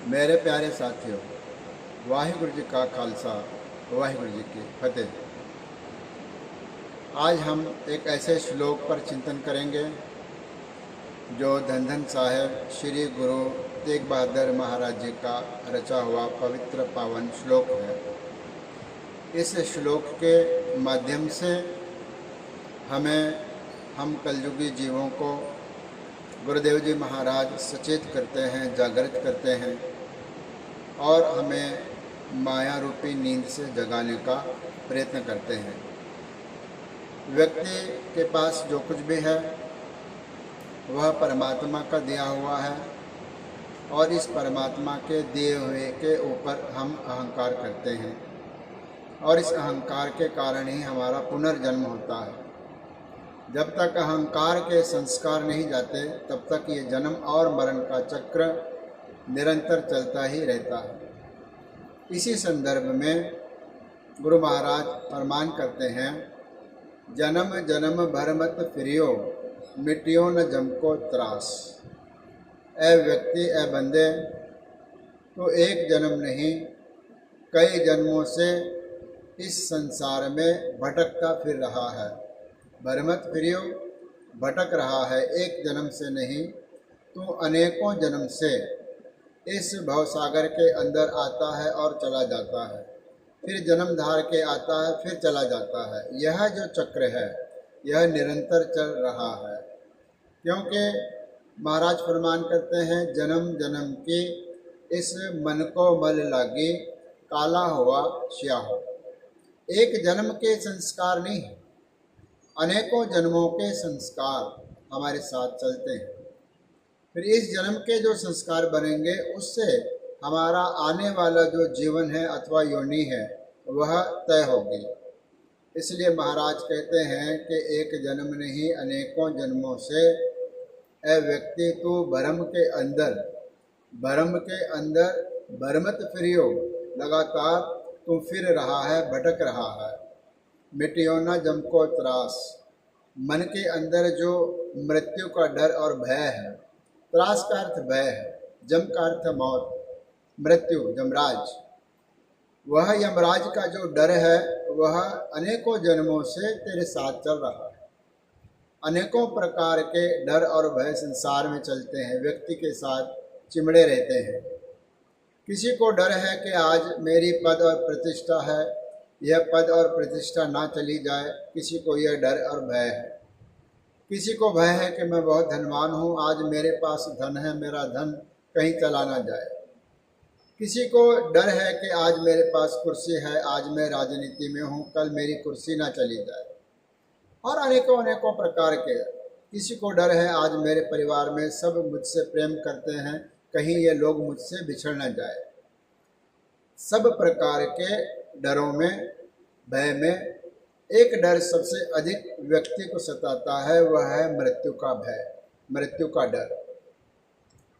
मेरे प्यारे साथियों, वाहिगुरु जी का खालसा, वाहिगुरु जी की फतेह। आज हम एक ऐसे श्लोक पर चिंतन करेंगे जो धन धन साहेब श्री गुरु तेग बहादुर महाराज जी का रचा हुआ पवित्र पावन श्लोक है। इस श्लोक के माध्यम से हम कलयुगी जीवों को गुरुदेव जी महाराज सचेत करते हैं, जागृत करते हैं और हमें माया रूपी नींद से जगाने का प्रयत्न करते हैं। व्यक्ति के पास जो कुछ भी है वह परमात्मा का दिया हुआ है और इस परमात्मा के दिए हुए के ऊपर हम अहंकार करते हैं और इस अहंकार के कारण ही हमारा पुनर्जन्म होता है। जब तक अहंकार के संस्कार नहीं जाते तब तक ये जन्म और मरण का चक्र निरंतर चलता ही रहता है। इसी संदर्भ में गुरु महाराज फरमान करते हैं, जन्म जन्म भर मत फिरियो, मिटियो न जम को त्रास। ए व्यक्ति, ए बंदे, तो एक जन्म नहीं कई जन्मों से इस संसार में भटकता फिर रहा है। भरमत फिरियो, भटक रहा है, एक जन्म से नहीं तो अनेकों जन्म से इस भवसागर के अंदर आता है और चला जाता है, फिर जन्म धार के आता है, फिर चला जाता है। यह जो चक्र है यह निरंतर चल रहा है, क्योंकि महाराज फरमान करते हैं, जन्म जन्म की इस मन को मल लागी, काला हुआ स्याह। एक जन्म के संस्कार नहीं है, अनेकों जन्मों के संस्कार हमारे साथ चलते हैं। फिर इस जन्म के जो संस्कार बनेंगे उससे हमारा आने वाला जो जीवन है अथवा योनि है वह तय होगी। इसलिए महाराज कहते हैं कि एक जन्म नहीं अनेकों जन्मों से ए व्यक्ति तू भरम के अंदर भरमत फिरियो, लगातार तू फिर रहा है, भटक रहा है। मिटियो न जम को त्रास, मन के अंदर जो मृत्यु का डर और भय है, त्रास का अर्थ भय है, जम का अर्थ मौत, मृत्यु यमराज, वह यमराज का जो डर है वह अनेकों जन्मों से तेरे साथ चल रहा है। अनेकों प्रकार के डर और भय संसार में चलते हैं, व्यक्ति के साथ चिमड़े रहते हैं। किसी को डर है कि आज मेरी पद और प्रतिष्ठा है, यह पद और प्रतिष्ठा ना चली जाए, किसी को यह डर और भय है। किसी को भय है कि मैं बहुत धनवान हूँ, आज मेरे पास धन है, मेरा धन कहीं चला ना जाए। किसी को डर है कि आज मेरे पास कुर्सी है, आज मैं राजनीति में हूँ, कल मेरी कुर्सी ना चली जाए। और अनेकों अनेकों प्रकार के। किसी को डर है आज मेरे परिवार में सब मुझसे प्रेम करते हैं, कहीं ये लोग मुझसे बिछड़ न जाए। सब प्रकार के डरों में, भय में एक डर सबसे अधिक व्यक्ति को सताता है, वह है मृत्यु का भय, मृत्यु का डर।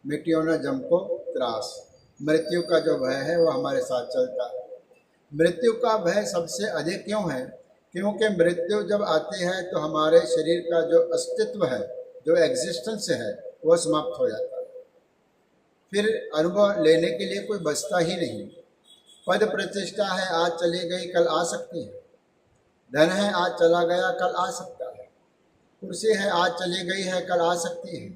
मिटियो न जम को त्रास, मृत्यु का जो भय है वह हमारे साथ चलता है। मृत्यु का भय सबसे अधिक क्यों है? क्योंकि मृत्यु जब आती है तो हमारे शरीर का जो अस्तित्व है, जो एग्जिस्टेंस है, वह समाप्त हो जाता है। फिर अनुभव लेने के लिए कोई बचता ही नहीं। पद प्रतिष्ठा है, आज चली गई कल आ सकती है। धन है, आज चला गया कल आ सकता है। कुर्सी है, आज चली गई है कल आ सकती है।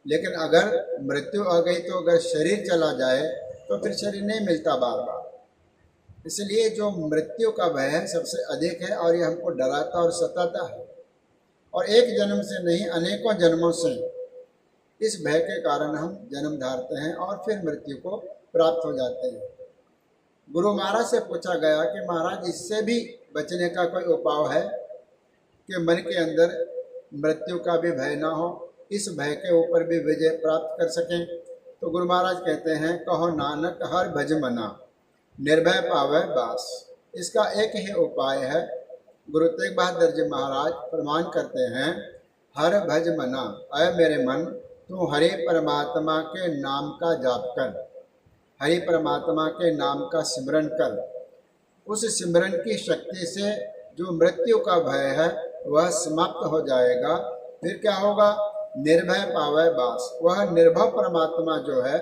लेकिन अगर मृत्यु आ गई तो अगर शरीर चला जाए तो फिर शरीर नहीं मिलता बार बार। इसलिए जो मृत्यु का भय है सबसे अधिक है और ये हमको डराता और सताता है। और एक जन्म से नहीं अनेकों जन्मों से इस भय के कारण हम जन्म धारते हैं और फिर मृत्यु को प्राप्त हो जाते हैं। गुरु महाराज से पूछा गया कि महाराज इससे भी बचने का कोई उपाय है कि मन के अंदर मृत्यु का भी भय ना हो, इस भय के ऊपर भी विजय प्राप्त कर सकें? तो गुरु महाराज कहते हैं, कहो नानक हर भज मना, निर्भय पावे बास। इसका एक ही उपाय है। गुरु तेग बहादुर जी महाराज प्रमाण करते हैं, हर भज मना, अय मेरे मन तू हरि परमात्मा के नाम का जाप कर, हरि परमात्मा के नाम का सिमरन कर। उस सिमरन की शक्ति से जो मृत्यु का भय है वह समाप्त हो जाएगा। फिर क्या होगा? निर्भय पावे बास, वह निर्भय परमात्मा जो है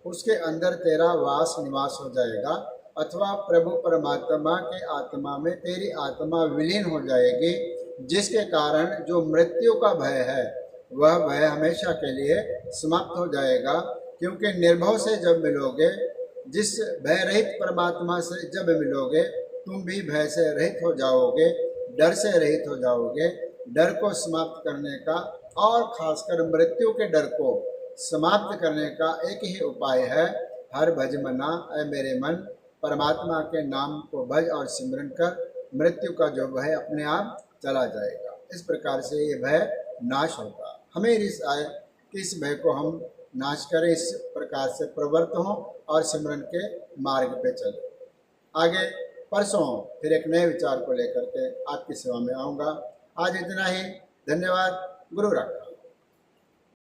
उसके अंदर तेरा वास निवास हो जाएगा, अथवा प्रभु परमात्मा के आत्मा में तेरी आत्मा विलीन हो जाएगी, जिसके कारण जो मृत्यु का भय है वह भय हमेशा के लिए समाप्त हो जाएगा। क्योंकि निर्भय से जब मिलोगे, जिस भय रहित परमात्मा से जब मिलोगे, तुम भी भय से रहित हो जाओगे, डर से रहित हो जाओगे। डर को समाप्त करने का और खासकर मृत्यु के डर को समाप्त करने का एक ही उपाय है, हर भज मना ऐ मेरे मन, परमात्मा के नाम को भज और सिमरन कर, मृत्यु का जो भय अपने आप चला जाएगा। इस प्रकार से ये भय नाश होगा। हमें इस आए कि इस भय को हम नाश करें, इस प्रकार से प्रवृत्त हों और सिमरन के मार्ग पे चलें। आगे परसों फिर एक नए विचार को लेकर के आपकी सेवा में आऊँगा। आज इतना ही। धन्यवाद। गुरु रखा।